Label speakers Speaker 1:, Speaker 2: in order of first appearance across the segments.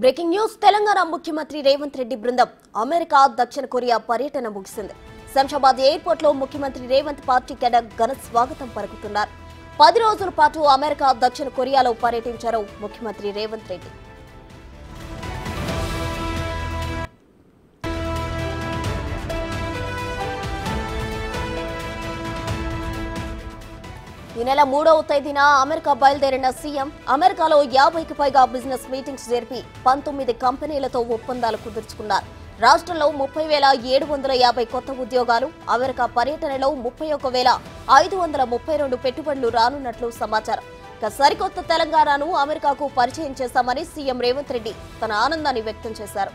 Speaker 1: Breaking news Telangana ముఖ్యమంత్రి రేవంత్ రెడ్డి బృందం America దక్షిణ కొరియా పర్యటన ముగిసింది. శంషాబాద్ ఎయిర్పోర్ట్ లో ముఖ్యమంత్రి రేవంత్ పార్టీ కేడర్ ఘన స్వాగతం పలుకుతున్నారు. 10 రోజుల పాటు అమెరికా దక్షిణ కొరియాలో పర్యటించారు ముఖ్యమంత్రి రేవంత్ రెడ్డి. ఈ నెల 3వ తేదీన అమెరికా బయలుదేరిన సీఎం అమెరికాలో 50కి పైగా బిజినెస్ మీటింగ్స్ జరిపి 19 కంపెనీలతో ఒప్పందాలు కుదుర్చుకున్నారు. రాష్ట్రంలో 30,750 కొత్త ఉద్యోగాలు, అమెరికా పర్యటనలో 31,532 పెట్టుబడులు రానున్నట్లు సమాచారం. సరికొత్త తెలంగాణను అమెరికాకు పరిచయం చేశామని సీఎం రేవంత్ రెడ్డి తన ఆనందాన్ని వ్యక్తం చేశారు.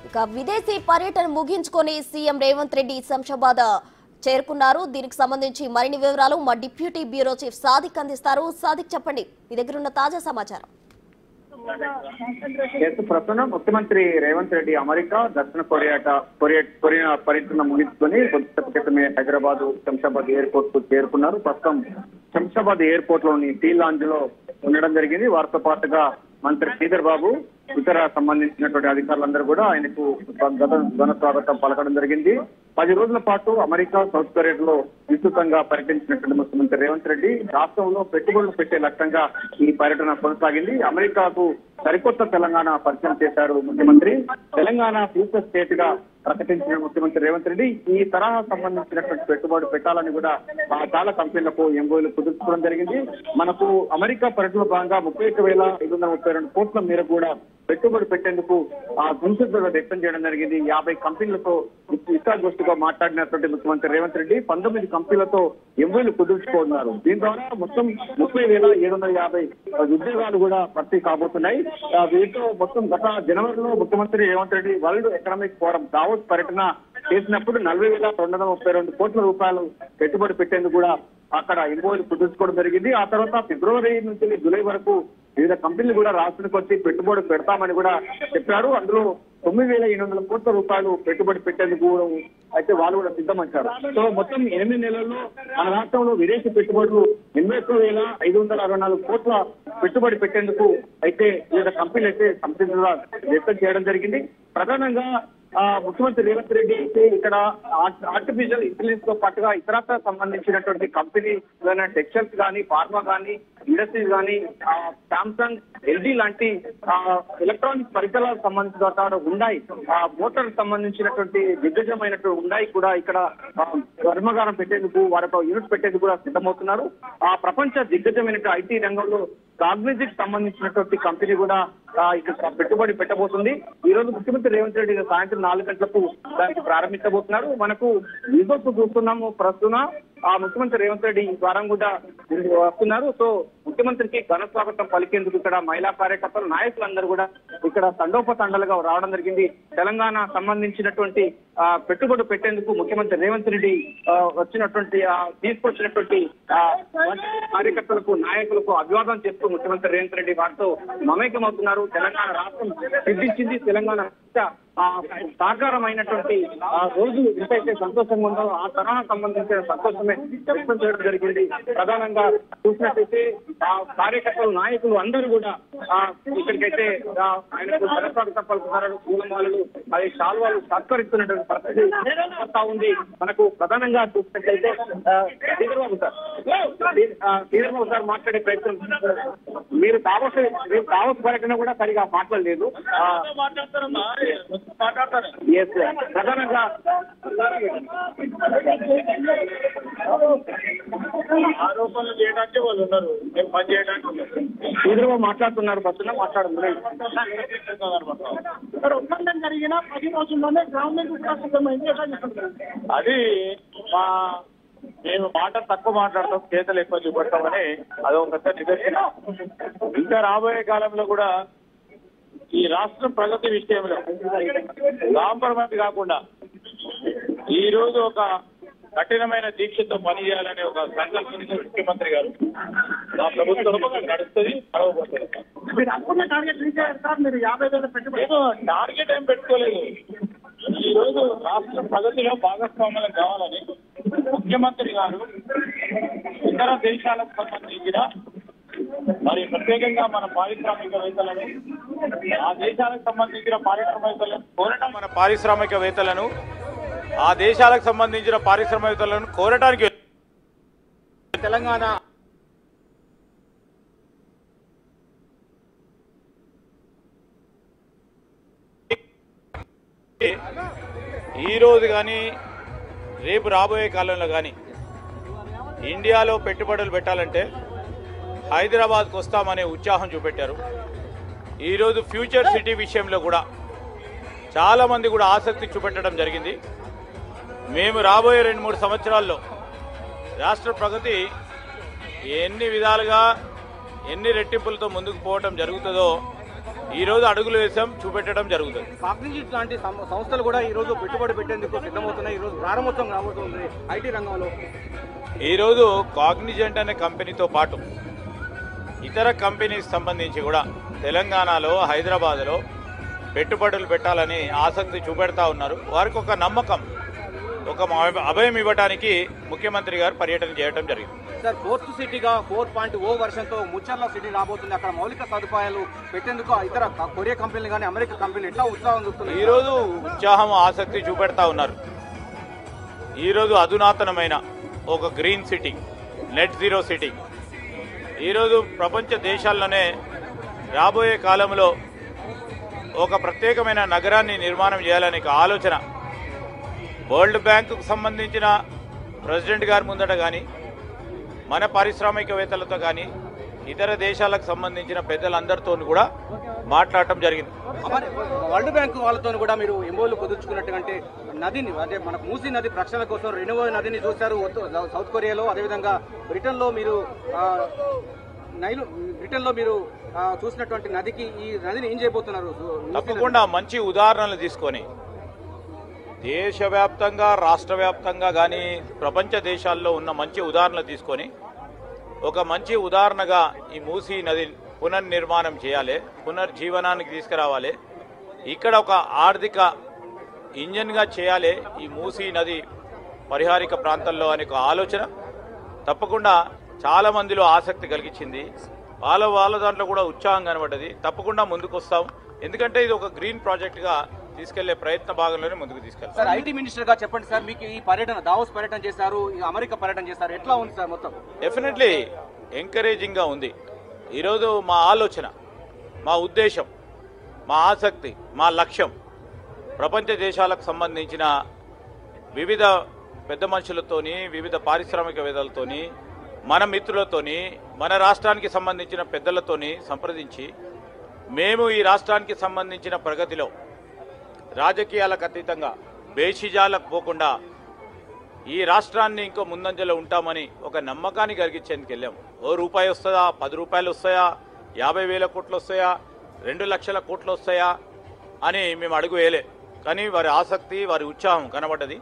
Speaker 1: ఇక విదేశీ పర్యటన ముగించుకొని సీఎం రేవంత్ రెడ్డి శంషాబాద్ చేరుకున్నారు. దీనికి సంబంధించి మరిన్ని వివరాలు మా డిప్యూటీ బ్యూరో చీఫ్ సాదిక్ అందిస్తారు. సాదిక్, చెప్పండి, మీ దగ్గర ఉన్న తాజా సమాచారం.
Speaker 2: ప్రస్తుతం ముఖ్యమంత్రి రేవంత్ రెడ్డి అమెరికా దక్షిణ కొరియా పర్యటన ముగించుకొని కొద్దిసేపు క్రితమే హైదరాబాద్ శంషాబాద్ ఎయిర్పోర్ట్ కు చేరుకున్నారు. ప్రస్తుతం శంషాబాద్ ఎయిర్పోర్ట్ లోని టీ లాంజ్ లో ఉండడం జరిగింది. వారితో పాటుగా మంత్రి శ్రీధర్ బాబు, ఇతర సంబంధించినటువంటి అధికారులందరూ కూడా ఆయనకు ఘన స్వాగతం పలకడం జరిగింది. 10 రోజుల పాటు అమెరికా, సౌత్ కొరియాలో విస్తృతంగా పర్యటించినటువంటి ముఖ్యమంత్రి రేవంత్ రెడ్డి రాష్ట్రంలో పెట్టుబడులు పెట్టే లక్ష్యంగా ఈ పర్యటన కొనసాగింది. అమెరికాకు సరికొత్త తెలంగాణ పరిచయం చేశారు ముఖ్యమంత్రి. తెలంగాణ ఫ్యూచర్ స్టేట్ గా ప్రకటించిన ముఖ్యమంత్రి రేవంత్ రెడ్డి ఈ తరహా సంబంధించినటువంటి పెట్టుబడి పెట్టాలని కూడా చాలా కంపెనీలకు ఎంఓయూలు కుదుర్చుకోవడం జరిగింది. మనకు అమెరికా పర్యటనలో భాగంగా 31,532 కోట్ల మేరకు కూడా పెట్టుబడి పెట్టేందుకు సంసిద్ధత వ్యక్తం చేయడం జరిగింది. 50 కంపెనీలతో ఇష్టాగోష్ఠిగా మాట్లాడినటువంటి ముఖ్యమంత్రి రేవంత్ రెడ్డి 19 కంపెనీలతో ఎంఓయూలు కుదుర్చుకున్నారు. దీని ద్వారా మొత్తం 30,750 ఉద్యోగాలు కూడా భర్తీ కాబోతున్నాయి. వీటితో మొత్తం గత జనవరిలో ముఖ్యమంత్రి Revanth Reddy world economic forum Davos పర్యటన చేసినప్పుడు 40,232 కోట్ల రూపాయలు పెట్టుబడి పెట్టేందుకు కూడా అక్కడ ఎంఓయూలు కుదుర్చుకోవడం జరిగింది. ఆ తర్వాత ఫిబ్రవరి నుంచి జూలై వరకు వివిధ కంపెనీలు కూడా రాష్ట్రానికి వచ్చి పెట్టుబడి పెడతామని కూడా చెప్పారు. అందులో 9,800 కోట్ల రూపాయలు పెట్టుబడి పెట్టేందుకు అయితే వాళ్ళు కూడా సిద్ధమంటారు. సో మొత్తం 8 నెలల్లో మన రాష్ట్రంలో విదేశీ పెట్టుబడులు 81,564 కోట్ల పెట్టుబడి పెట్టేందుకు అయితే వివిధ కంపెనీలు అయితే సంసిద్ధంగా వ్యక్తం చేయడం జరిగింది. ప్రధానంగా ముఖ్యమంత్రి రేవంత్ రెడ్డి అయితే ఇక్కడ ఆర్టిఫిషియల్ ఇంటెలిజెన్స్ తో పాటుగా ఇతరత్ర సంబంధించినటువంటి కంపెనీ టెక్స్టైల్స్ కానీ, ఫార్మా కానీ, ఇండస్ట్రీస్ కానీ, శాంసంగ్, ఎల్జీ లాంటి ఎలక్ట్రానిక్ పరికరాలకు సంబంధించిన ఉండాయి, మోటార్ సంబంధించినటువంటి దిగ్గజమైనటువంటి ఉండాయి కూడా ఇక్కడ కర్మాగారం పెట్టేందుకు, వారి యూనిట్ పెట్టేందుకు కూడా సిద్ధమవుతున్నారు. ప్రపంచ దిగ్గజమైనటువంటి ఐటీ రంగంలో కాగ్నిజిట్ సంబంధించినటువంటి కంపెనీ కూడా ఇక్కడ పెట్టుబడి పెట్టబోతుంది. ఈ రోజు ముఖ్యమంత్రి రేవంత్ రెడ్డి సాయంత్రం 4 గంటలకు దానికి ప్రారంభించబోతున్నారు. మనకు విజువల్స్ చూస్తున్నాము. ప్రస్తుతం ముఖ్యమంత్రి రేవంత్ రెడ్డి ఈ వారం కూడా వస్తున్నారు. సో ముఖ్యమంత్రికి ఘన స్వాగతం పలికేందుకు ఇక్కడ మహిళా కార్యకర్తలు, నాయకులందరూ కూడా ఇక్కడ తండోపతండలుగా రావడం జరిగింది. తెలంగాణ సంబంధించినటువంటి పెట్టుబడి పెట్టేందుకు ముఖ్యమంత్రి రేవంత్ రెడ్డి తీసుకొచ్చినటువంటి కార్యకర్తలకు, నాయకులకు అభివాదం చేస్తూ ముఖ్యమంత్రి రేవంత్ రెడ్డి వారితో మమేకమవుతున్నారు. తెలంగాణ రాష్ట్రం సిద్ధించింది, తెలంగాణ సాకారమైనటువంటి రోజు ఎంతైతే సంతోషంగా ఉందో ఆ తరహా సంబంధించిన సంతోషమే వ్యక్తం చేయడం జరిగింది. ప్రధానంగా చూసినట్టయితే కార్యకర్తలు, నాయకులు అందరూ కూడా ఇక్కడికైతే ఆయనకు ఘనస్వాగతం పలుకుతున్నారు. పూలమాలలు, అది శాల్వాలు సత్కరిస్తున్నటువంటి పరిస్థితి ఉంది. మనకు ప్రధానంగా చూసినట్లయితే శ్రీధర్బాబు సార్ మాట్లాడే ప్రయత్నం, మీరు దావోస్ పర్యటన కూడా సరిగా మాట్లాడలేదు. ప్రధానంగా
Speaker 3: ఆరోపణలు చేయడానికి వాళ్ళు ఉన్నారు, పని చేయడానికి
Speaker 2: చంద్రబాబు మాట్లాడుతున్నారు. బస్సులో మాట్లాడుతున్నారు.
Speaker 3: ఒప్పందం జరిగిన 10 రోజుల్లోనే గవర్నమెంట్ అది మేము మాట తక్కువ మాట్లాడతాం, చేతలు ఎక్కువ చూపెడతామని అదొక పెద్ద నిదర్శనం. ఇంకా రాబోయే కాలంలో కూడా ఈ రాష్ట్ర ప్రగతి విషయంలో కాంప్రమైజ్ కాకుండా ఈ రోజు ఒక కఠినమైన దీక్షతో పనిచేయాలనే ఒక సంకల్పంతో ముఖ్యమంత్రి గారు ఆ ప్రభుత్వం నడుస్తుంది, నడవబోతుంది. టార్గెట్ ఏం పెట్టుకోలేదు. ఈ రోజు రాష్ట్ర ప్రగతిలో భాగస్వామ్యం కావాలని ముఖ్యమంత్రి గారు ఇతర దేశాలకు సంబంధించిన మరి ప్రత్యేకంగా మన పారిశ్రామికవేత్తలను ఆ దేశాలకు సంబంధించిన పారిశ్రామికవేత్తలను కోరటం మన పారిశ్రామికవేత్తలను ఆ దేశాలకు సంబంధించిన పారిశ్రామికవేత్తలను కోరటానికి తెలంగాణ ఈ రోజు కానీ రేపు రాబోయే కాలంలో కానీ ఇండియాలో పెట్టుబడులు పెట్టాలంటే హైదరాబాద్కు వస్తామనే ఉత్సాహం చూపెట్టారు. ఈరోజు ఫ్యూచర్ సిటీ విషయంలో కూడా చాలామంది కూడా ఆసక్తి చూపెట్టడం జరిగింది. మేము రాబోయే 2-3 సంవత్సరాల్లో రాష్ట్ర ప్రగతి ఎన్ని విధాలుగా ఎన్ని రెట్టింపులతో ముందుకు పోవడం జరుగుతుందో ఈరోజు అడుగులు వేసాం, చూపెట్టడం జరుగుతుంది.
Speaker 4: కాగ్నిజెంట్ లాంటి సంస్థలు కూడా ఈరోజు పెట్టుబడి పెట్టేందుకు సిద్ధమవుతున్నాయి. ఈరోజు ప్రారంభోత్సవం రాబోతుంది ఐటీ రంగంలో.
Speaker 3: ఈరోజు కాగ్నిజెంట్ అనే కంపెనీతో పాటు ఇతర కంపెనీస్ సంబంధించి కూడా తెలంగాణలో హైదరాబాద్లో పెట్టుబడులు పెట్టాలని ఆసక్తి చూపెడతా ఉన్నారు. వారికి ఒక నమ్మకం, ఒక అభయం ఇవ్వడానికి ముఖ్యమంత్రి గారు పర్యటన చేయడం జరిగింది.
Speaker 4: సార్, ఫోర్త్ సిటీగా 4.0 వర్షన్తో ముచ్చర్ల సిటీ రాబోతుంది. అక్కడ మౌలిక సదుపాయాలు పెట్టేందుకు ఇతర కొరియా కంపెనీలు కానీ అమెరికా కంపెనీలు ఎట్లా ఉత్సాహం చూపుతున్నాయి?
Speaker 3: ఈరోజు ఉత్సాహం ఆసక్తి చూపెడతా ఉన్నారు. ఈరోజు అధునాతనమైన ఒక green city, net zero city ఈరోజు ప్రపంచ దేశాల్లోనే రాబోయే కాలంలో ఒక ప్రత్యేకమైన నగరాన్ని నిర్మాణం చేయాలనే ఆలోచన వరల్డ్ బ్యాంకుకు సంబంధించిన ప్రెసిడెంట్ గారి ముందట కానీ మన పారిశ్రామికవేత్తలతో కానీ ఇతర దేశాలకు సంబంధించిన పెద్దలందరితో కూడా మాట్లాడటం జరిగింది.
Speaker 4: వరల్డ్ బ్యాంక్ వాళ్ళతో కూడా మీరు ఎంఓలు కుదుర్చుకున్నట్టుకంటే నదిని, అంటే మనకు మూసీ నది ప్రక్షాళన కోసం రెనోవో నదిని చూశారు సౌత్ కొరియాలో. అదేవిధంగా బ్రిటన్లో మీరు చూసినటువంటి నదికి ఈ నదిని ఏం చేయబోతున్నారు?
Speaker 3: తప్పకుండా మంచి ఉదాహరణలు తీసుకొని దేశవ్యాప్తంగా రాష్ట్ర వ్యాప్తంగా కానీ ప్రపంచ దేశాల్లో ఉన్న మంచి ఉదాహరణలు తీసుకొని ఒక మంచి ఉదాహరణగా ఈ మూసీ నది పునర్నిర్మాణం చేయాలి, పునర్జీవనానికి తీసుకురావాలి. ఇక్కడ ఒక ఆర్థిక ఇంజన్గా చేయాలి ఈ మూసీ నది పరిహారిక ప్రాంతంలో అనే ఒక ఆలోచన తప్పకుండా చాలా మందిలో ఆసక్తి కలిగించింది. వాళ్ళ దాంట్లో కూడా ఉత్సాహం కనబడ్డది. తప్పకుండా ముందుకు వస్తాం, ఎందుకంటే ఇది ఒక గ్రీన్ ప్రాజెక్టుగా తీసుకెళ్లే ప్రయత్న భాగంలోనే ముందుకు తీసుకెళ్తారు.
Speaker 4: సార్, ఐటీ మినిస్టర్ గా చెప్పండి సార్, మీకు ఈ పర్యటన, దావోస్ పర్యటన చేశారు, అమెరికా పర్యటన చేశారు, ఎట్లా ఉంది సార్ మొత్తం?
Speaker 3: డెఫినెట్లీ ఎంకరేజింగ్ గా ఉంది. ఈరోజు మా ఆలోచన, మా ఉద్దేశం, మా ఆసక్తి, మా లక్ష్యం ప్రపంచ దేశాలకు సంబంధించిన వివిధ పెద్ద మనుషులతోని, వివిధ పారిశ్రామికవేత్తలతోని, మన మిత్రులతోని, మన రాష్ట్రానికి సంబంధించిన పెద్దలతోని సంప్రదించి మేము ఈ రాష్ట్రానికి సంబంధించిన ప్రగతిలో రాజకీయాలకు అతీతంగా బేషిజాలకు పోకుండా ఈ రాష్ట్రాన్ని ఇంకో ముందంజలో ఉంటామని ఒక నమ్మకాన్ని కలిగించేందుకు వెళ్ళాం. ఓ రూపాయి వస్తుందా, 10 రూపాయలు వస్తాయా, 50,000 కోట్లు వస్తాయా, 2 లక్షల కోట్లు వస్తాయా అని మేము అడుగు వేయలే. కానీ వారి ఆసక్తి, వారి ఉత్సాహం కనబడ్డది.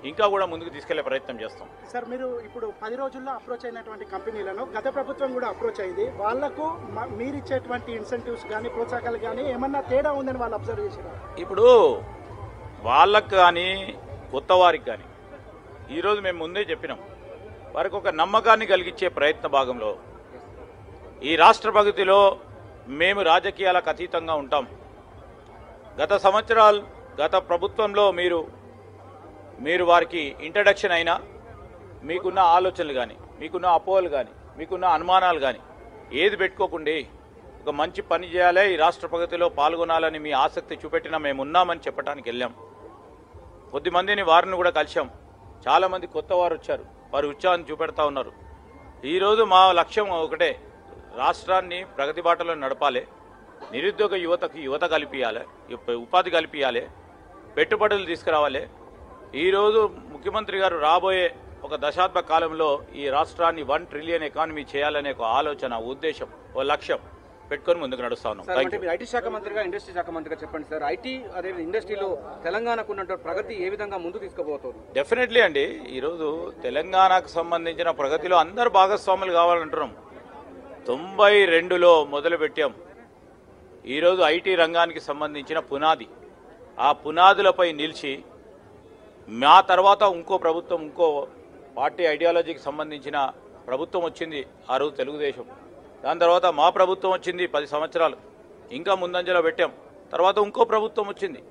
Speaker 3: ఇంకా కూడా ముందుకు తీసుకెళ్లే ప్రయత్నం చేస్తాం.
Speaker 5: సార్, మీరు ఇప్పుడు 10 రోజుల్లో అప్రోచ్ అయినటువంటి కంపెనీలను గత ప్రభుత్వం కూడా అప్రోచ్ అయింది. వాళ్లకు మీరిచ్చేటువంటి ఇన్సెంటివ్స్ కానీ ప్రోత్సాహకాలు కానీ ఏమన్నా తేడా ఉందని వాళ్ళు అబ్జర్వ్ చేశారు?
Speaker 3: ఇప్పుడు వాళ్ళకు కానీ కొత్త వారికి కానీ ఈరోజు మేము ముందే చెప్పినాం, వారికి ఒక నమ్మకాన్ని కలిగించే ప్రయత్న భాగంలో ఈ రాష్ట్ర ప్రగతిలో మేము రాజకీయాలకు అతీతంగా ఉంటాం. గత ప్రభుత్వంలో మీరు వారికి ఇంట్రడక్షన్ అయినా మీకున్న ఆలోచనలు కానీ, మీకున్న అపోహలు కానీ, మీకున్న అనుమానాలు కానీ ఏది పెట్టుకోకుండా ఒక మంచి పని చేయాలి, ఈ రాష్ట్ర ప్రగతిలో పాల్గొనాలని మీ ఆసక్తి చూపెట్టినా మేము ఉన్నామని చెప్పడానికి వెళ్ళాం. కొద్దిమందిని వారిని కూడా కలిశాం. చాలామంది కొత్త వారు వచ్చారు, వారు ఉత్సాహాన్ని చూపెడతా ఉన్నారు. ఈరోజు మా లక్ష్యం ఒకటే, రాష్ట్రాన్ని ప్రగతి బాటలో నడపాలి, నిరుద్యోగ యువత కల్పించాలి, ఉపాధి కల్పించాలి, పెట్టుబడులు తీసుకురావాలి. ఈరోజు ముఖ్యమంత్రి గారు రాబోయే ఒక దశాబ్ద కాలంలో ఈ రాష్ట్రాన్ని 1 ట్రిలియన్ ఎకానమీ చేయాలనే ఒక ఆలోచన, ఉద్దేశం, ఓ లక్ష్యం పెట్టుకొని ముందుకు నడుస్తా ఉన్నాం.
Speaker 4: ఐటీ శాఖ మంత్రిగా, ఇండస్ట్రీ శాఖ మంత్రిగా చెప్పండి సార్, ఐటీ అదే ఇండస్ట్రీలో తెలంగాణకు ఉన్నటువంటి ప్రగతి ఏ విధంగా ముందుకు తీసుకుపోతుంది?
Speaker 3: డెఫినెట్లీ అండి, ఈరోజు తెలంగాణకు సంబంధించిన ప్రగతిలో అందరు భాగస్వాములు కావాలంటున్నాం. 92లో మొదలుపెట్టాం. ఈరోజు ఐటీ రంగానికి సంబంధించిన పునాది, ఆ పునాదులపై నిలిచి
Speaker 6: మా తర్వాత ఇంకో ప్రభుత్వం, ఇంకో పార్టీ ఐడియాలజీకి సంబంధించిన ప్రభుత్వం వచ్చింది ఆ రోజు తెలుగుదేశం. దాని తర్వాత మా ప్రభుత్వం వచ్చింది 10 సంవత్సరాలు ఇంకా ముందంజలో పెట్టాం. తర్వాత ఇంకో ప్రభుత్వం వచ్చింది,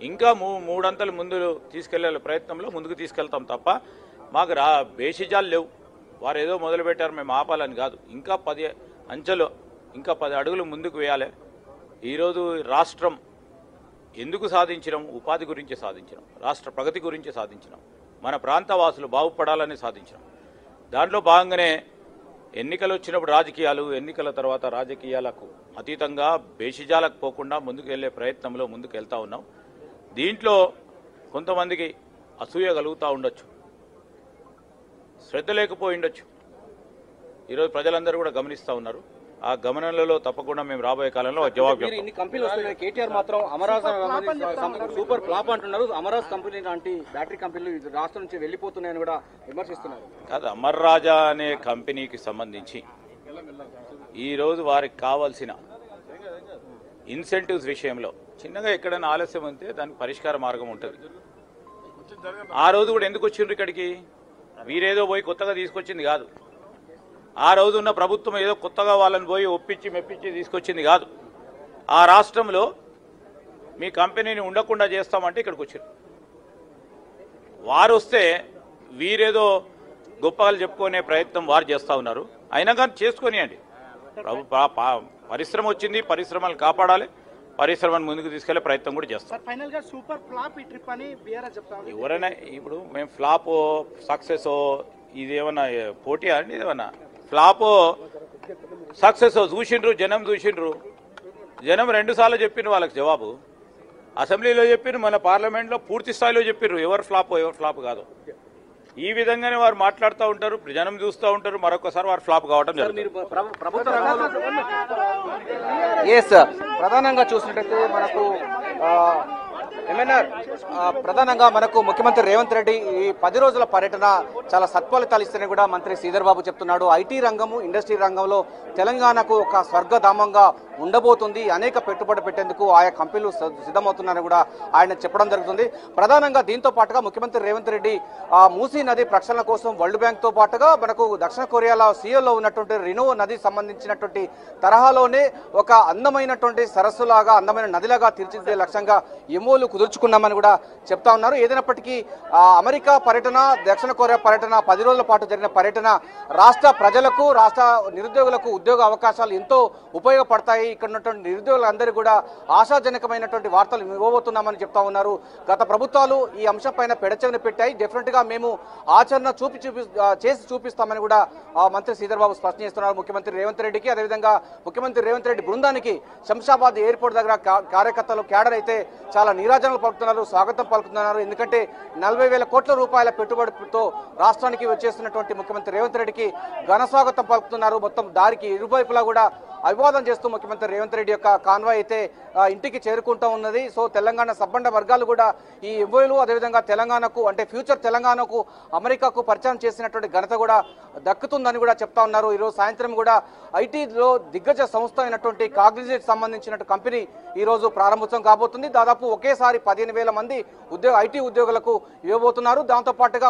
Speaker 6: ఇంకా మూడంతలు ముందు తీసుకెళ్లే ప్రయత్నంలో ముందుకు తీసుకెళ్తాం తప్ప మాకు బేసిజాలు లేవు. వారు ఏదో మొదలుపెట్టారు మేము ఆపాలని కాదు, ఇంకా 10 అంచెలు, ఇంకా 10 అడుగులు ముందుకు వేయాలి. ఈరోజు రాష్ట్రం ఎందుకు సాధించినాం? ఉపాధి గురించి సాధించినాం, రాష్ట్ర ప్రగతి గురించి సాధించినాం, మన ప్రాంత వాసులు బాగుపడాలని సాధించినాం. దాంట్లో భాగంగానే ఎన్నికలు వచ్చినప్పుడు రాజకీయాలు, ఎన్నికల తర్వాత రాజకీయాలకు అతీతంగా బేసిజాలకు పోకుండా ముందుకు వెళ్లే ప్రయత్నంలో ముందుకు వెళ్తా ఉన్నాం. దీంట్లో కొంతమందికి అసూయ కలుగుతూ ఉండొచ్చు, శ్రద్ధ లేకపోయి ఉండొచ్చు. ఈరోజు ప్రజలందరూ కూడా గమనిస్తూ ఉన్నారు. ఆ గమనంలో తప్పకుండా మేము రాబోయే కాలంలో జవాబు చెప్తాం.
Speaker 4: ఇన్ని కంపెనీలు వస్తున్నాయి, కేటీఆర్ మాత్రం అమరాజ్ సూపర్ ఫ్లాప్ అంటున్నారు. అమరాజ్ కంపెనీ లాంటి బ్యాటరీ కంపెనీలు రాష్ట్రం నుంచి వెళ్ళిపోతున్నాయని కూడా విమర్శిస్తున్నారు.
Speaker 6: కాదు, అమర్ రాజా అనే కంపెనీకి సంబంధించి ఈరోజు వారికి కావాల్సిన ఇన్సెంటివ్స్ విషయంలో చిన్నగా ఎక్కడైనా ఆలస్యం ఉంటే దానికి పరిష్కార మార్గం ఉంటుంది. ఆ రోజు కూడా ఎందుకు వచ్చిండ్రు ఇక్కడికి? వీరేదో పోయి కొత్తగా తీసుకొచ్చింది కాదు. ఆ రోజు ఉన్న ప్రభుత్వం ఏదో కొత్తగా వాళ్ళని పోయి ఒప్పించి మెప్పించి తీసుకొచ్చింది కాదు. ఆ రాష్ట్రంలో మీ కంపెనీని ఉండకుండా చేస్తామంటే ఇక్కడికి వచ్చారు. వారు వస్తే వీరేదో గొప్పలు చెప్పుకునే ప్రయత్నం వారు చేస్తూ ఉన్నారు. అయినా కానీ చేసుకొనియండి. పరిశ్రమ వచ్చింది, పరిశ్రమలు కాపాడాలి, పరిశ్రమను ముందుకు తీసుకెళ్లే ప్రయత్నం కూడా చేస్తాం. ఎవరైనా ఇప్పుడు మేము ఫ్లాప్ సక్సెస్ ఇదేమన్నా పోటీ అండి? ఇదేమన్నా ఫ్లాప్ సక్సెస్ చూసిండ్రు, జనం చూసిండ్రు. జనం 2 సార్లు చెప్పిండ్రు వాళ్ళకి జవాబు. అసెంబ్లీలో చెప్పిర్రు, మన పార్లమెంట్లో పూర్తి స్థాయిలో చెప్పిర్రు ఎవరు ఫ్లాప్ కాదు. ఈ విధంగానే వారు మాట్లాడుతూ ఉంటారు, జనం చూస్తూ ఉంటారు, మరొకసారి వారు ఫ్లాప్ కావడం జరుగుతుంది.
Speaker 4: ప్రధానంగా చూసినట్టయితే మనకు ప్రధానంగా మనకు ముఖ్యమంత్రి రేవంత్ రెడ్డి ఈ 10 రోజుల పర్యటన చాలా సత్ఫలితాలు ఇస్తేనే కూడా మంత్రి శ్రీధర్ బాబు చెప్తున్నాడు. ఐటీ రంగము, ఇండస్ట్రీ రంగంలో తెలంగాణకు ఒక స్వర్గధామంగా ఉండబోతుంది. అనేక పెట్టుబడి పెట్టేందుకు ఆయా కంపెనీలు సిద్ధమవుతున్నారని కూడా ఆయన చెప్పడం జరుగుతుంది. ప్రధానంగా దీంతో పాటుగా ముఖ్యమంత్రి రేవంత్ రెడ్డి మూసీ నది ప్రక్షాళన కోసం వరల్డ్ బ్యాంక్ తో పాటుగా మనకు దక్షిణ కొరియాలో సియోలో ఉన్నటువంటి రినో నది సంబంధించినటువంటి తరహాలోనే ఒక అందమైనటువంటి సరస్సులాగా, అందమైన నదిలాగా తీర్చిదిద్దే లక్ష్యంగా ఎంఓలు కుదుర్చుకున్నామని కూడా చెప్తా ఉన్నారు. ఏదైనప్పటికీ అమెరికా పర్యటన, దక్షిణ కొరియా పర్యటన, 10 రోజుల పాటు జరిగిన పర్యటన రాష్ట్ర ప్రజలకు, రాష్ట్ర నిరుద్యోగులకు ఉద్యోగ అవకాశాలు ఎంతో ఉపయోగపడతాయి. ఇక్కడ ఉన్నటువంటి నిరుద్యోగులందరూ కూడా ఆశాజనకమైనటువంటి వార్తలు ఇవ్వబోతున్నామని చెప్తా ఉన్నారు. గత ప్రభుత్వాలు ఈ అంశంపైన పెడచెవిన పెట్టాయి. డెఫినెట్ గా మేము ఆచరణ చేసి చూపిస్తామని కూడా మంత్రి శ్రీధర్ బాబు స్పష్టం చేస్తున్నారు. ముఖ్యమంత్రి రేవంత్ రెడ్డికి, అదేవిధంగా ముఖ్యమంత్రి రేవంత్ రెడ్డి బృందానికి శంషాబాద్ ఎయిర్పోర్ట్ దగ్గర కార్యకర్తలు, క్యాడర్ అయితే చాలా నీరాజనలు పలుకుతున్నారు, స్వాగతం పలుకుతున్నారు. ఎందుకంటే 40,000 కోట్ల రూపాయల పెట్టుబడితో రాష్ట్రానికి వచ్చేస్తున్నటువంటి ముఖ్యమంత్రి రేవంత్ రెడ్డికి ఘన స్వాగతం పలుకుతున్నారు. మొత్తం దారికి ఇరువైపులా కూడా అభివాదం చేస్తూ ముఖ్యమంత్రి రేవంత్ రెడ్డి యొక్క కాన్వాయ్ అయితే ఇంటికి చేరుకుంటూ ఉన్నది. సో తెలంగాణ సబ్బండ వర్గాలు కూడా ఈ ఎంఓలు, అదేవిధంగా తెలంగాణకు అంటే ఫ్యూచర్ తెలంగాణకు అమెరికాకు పరిచయం చేసినటువంటి ఘనత కూడా దక్కుతుందని కూడా చెప్తా ఉన్నారు. ఈరోజు సాయంత్రం కూడా ఐటీలో దిగ్గజ సంస్థ అయినటువంటి కాగ్నిజెంట్ సంబంధించిన కంపెనీ ఈ రోజు ప్రారంభోత్సవం కాబోతుంది. దాదాపు ఒకేసారి 15,000 మంది ఐటీ ఉద్యోగులకు ఇవ్వబోతున్నారు. దాంతో పాటుగా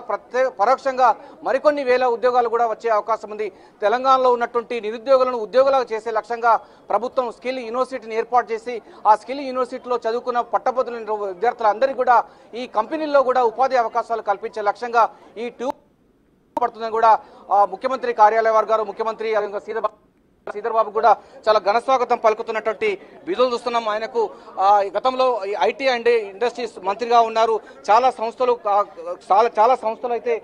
Speaker 4: పరోక్షంగా మరికొన్ని వేల ఉద్యోగాలు కూడా వచ్చే అవకాశం ఉంది. తెలంగాణలో ఉన్నటువంటి నిరుద్యోగులను ఉద్యోగులుగా చేసే లక్ష్యంగా ప్రభుత్వం స్కిల్ యూనివర్సిటీని ఏర్పాటు చేసి ఆ స్కిల్ యూనివర్సిటీలో చదువుకున్న పట్టభద్రుల విద్యార్థులందరికీ కూడా ఈ కంపెనీల్లో కూడా ఉపాధి అవకాశాలు కల్పించే లక్ష్యంగా ఈ పడుతుందని కూడా ముఖ్యమంత్రి కార్యాలయ వర్గాలు, ముఖ్యమంత్రి శ్రీధర్ బాబు కూడా చాలా ఘన స్వాగతం పలుకుతున్నటువంటి విధులు చూస్తున్నాం. ఆయనకు గతంలో ఐటీ అండ్ ఇండస్ట్రీస్ మంత్రిగా ఉన్నారు. చాలా సంస్థలు అయితే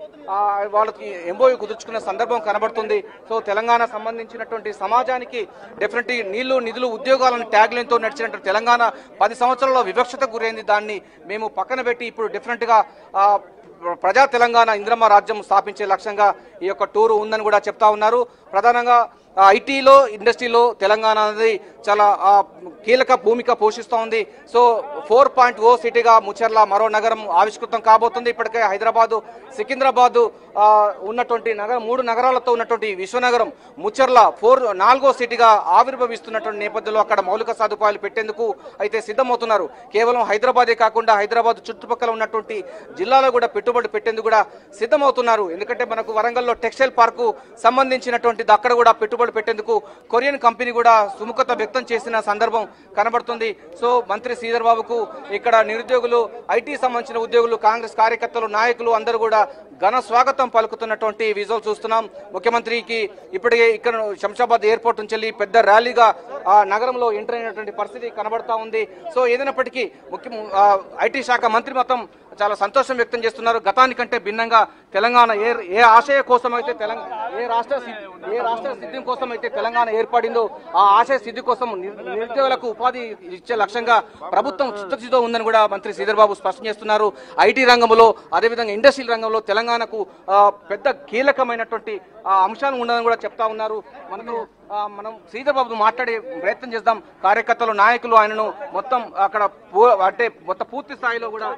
Speaker 4: వాళ్ళకి ఎంఓయూ కుదుర్చుకున్న సందర్భం కనబడుతుంది. సో తెలంగాణ సంబంధించినటువంటి సమాజానికి డెఫినెట్లీ నీళ్లు, నిధులు, ఉద్యోగాలను ట్యాగ్ లైన్తో నడిచినటువంటి తెలంగాణ 10 సంవత్సరాల్లో వివక్షతకు గురైంది. దాన్ని మేము పక్కన పెట్టి ఇప్పుడు డెఫినెట్ గా ప్రజా తెలంగాణ ఇంద్రమ్మ రాజ్యం స్థాపించే లక్ష్యంగా ఈ యొక్క టూరు ఉందని కూడా చెప్తా ఉన్నారు. ప్రధానంగా ఐటీలో ఇండస్ట్రీలో తెలంగాణ అనేది చాలా కీలక భూమిక పోషిస్తూ ఉంది. సో 4.0 సిటీగా ముచ్చర్ల మరో నగరం ఆవిష్కృతం కాబోతుంది. ఇప్పటికే హైదరాబాదు, సికింద్రాబాదు ఉన్నటువంటి నగరం, 3 నగరాలతో ఉన్నటువంటి విశ్వనగరం ముచ్చర్ల 4వ సిటీగా ఆవిర్భవిస్తున్నటువంటి నేపథ్యంలో అక్కడ మౌలిక సదుపాయాలు పెట్టేందుకు అయితే సిద్ధమవుతున్నారు. కేవలం హైదరాబాదే కాకుండా హైదరాబాద్ చుట్టుపక్కల ఉన్నటువంటి జిల్లాలో కూడా పెట్టుబడి పెట్టేందుకు కూడా సిద్ధమవుతున్నారు. ఎందుకంటే మనకు వరంగల్లో టెక్స్టైల్ పార్కు సంబంధించినటువంటిది, అక్కడ కూడా పెట్టుబడి పెట్టేందుకు కొరియన్ కంపెనీ కూడా సుముఖత వ్యక్తం చేసిన సందర్భం కనబడుతుంది. సో మంత్రి శ్రీధర్ బాబుకు ఇక్కడ నిరుద్యోగులు, ఐటీ సంబంధించిన ఉద్యోగులు, కాంగ్రెస్ కార్యకర్తలు, నాయకులు అందరూ కూడా ఘన స్వాగతం పలుకుతున్నటువంటి విజువల్ చూస్తున్నాం. ముఖ్యమంత్రికి ఇప్పటికే ఇక్కడ శంషాబాద్ ఎయిర్పోర్ట్ నుంచి వెళ్ళి పెద్ద ర్యాలీగా నగరంలో ఎంటర్ అయినటువంటి పరిస్థితి కనబడతా ఉంది. సో ఏదైనప్పటికీ ఐటీ శాఖ మంత్రి మొత్తం చాలా సంతోషం వ్యక్తం చేస్తున్నారు. గతానికంటే భిన్నంగా తెలంగాణ ఏ ఆశయ కోసం అయితే ఏ రాష్ట్ర సిద్ధి కోసం అయితే తెలంగాణ ఏర్పడిందో ఆ ఆశయ సిద్ధి కోసం నిరుద్యోగులకు ఉపాధి ఇచ్చే లక్ష్యంగా ప్రభుత్వం చిత్తశుద్ధితో ఉందని కూడా మంత్రి శ్రీధర్ బాబు స్పష్టం చేస్తున్నారు. ఐటీ రంగంలో, అదేవిధంగా ఇండస్ట్రియల్ రంగంలో తెలంగాణకు పెద్ద కీలకమైనటువంటి అంశాలు ఉండదని కూడా చెప్తా ఉన్నారు. మనం శ్రీధర్ బాబుతో మాట్లాడే ప్రయత్నం చేద్దాం. కార్యకర్తలు, నాయకులు ఆయనను మొత్తం అక్కడ అంటే మొత్తం పూర్తి స్థాయిలో కూడా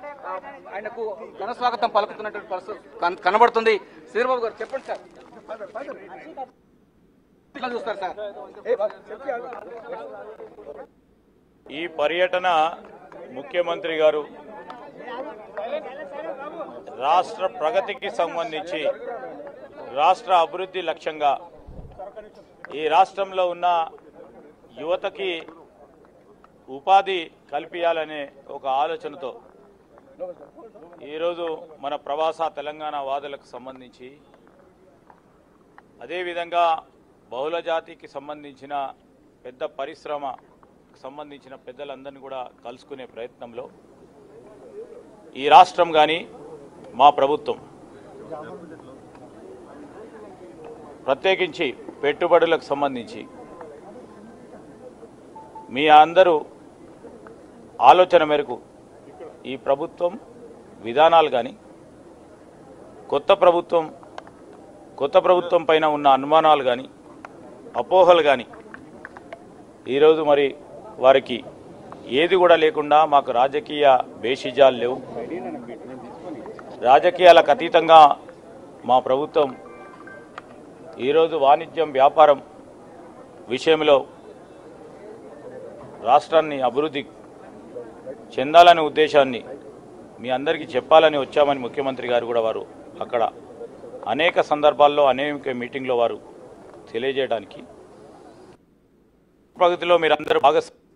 Speaker 4: ఆయనకు ఘన స్వాగతం పలుకుతున్నటువంటి పరిస్థితి కనబడుతుంది. శ్రీధర్ బాబు గారు చెప్పండి సార్, చూస్తారు సార్
Speaker 6: ఈ పర్యటన ముఖ్యమంత్రి గారు రాష్ట్ర ప్రగతికి సంబంధించి, రాష్ట్ర అభివృద్ధి లక్ష్యంగా ఈ రాష్ట్రంలో ఉన్న యువతకి ఉపాధి కల్పించాలనే ఒక ఆలోచనతో ఈరోజు మన ప్రవాస తెలంగాణ వాదులకు సంబంధించి, అదేవిధంగా బహుళ జాతికి సంబంధించిన పెద్ద పరిశ్రమకు సంబంధించిన పెద్దలందరినీ కూడా కలుసుకునే ప్రయత్నంలో ఈ రాష్ట్రం కానీ మా ప్రభుత్వం ప్రత్యేకించి పెట్టుబడులకు సంబంధించి మీ అందరూ ఆలోచన మేరకు ఈ ప్రభుత్వం విధానాలు కానీ కొత్త ప్రభుత్వం పైన ఉన్న అనుమానాలు కానీ అపోహలు కానీ ఈరోజు మరి వారికి ఏది కూడా లేకుండా మాకు రాజకీయ బేషిజాలు లేవు. రాజకీయాలకు అతీతంగా మా ప్రభుత్వం ఈరోజు వాణిజ్యం, వ్యాపారం విషయంలో రాష్ట్రాన్ని అభివృద్ధి చెందాలనే ఉద్దేశాన్ని మీ అందరికీ చెప్పాలని వచ్చామని ముఖ్యమంత్రి గారు కూడా వారు అక్కడ అనేక సందర్భాల్లో అనేక మీటింగ్లో వారు తెలియజేయడానికి ప్రగతిలో మీరందరూ భాగస్వామ్యం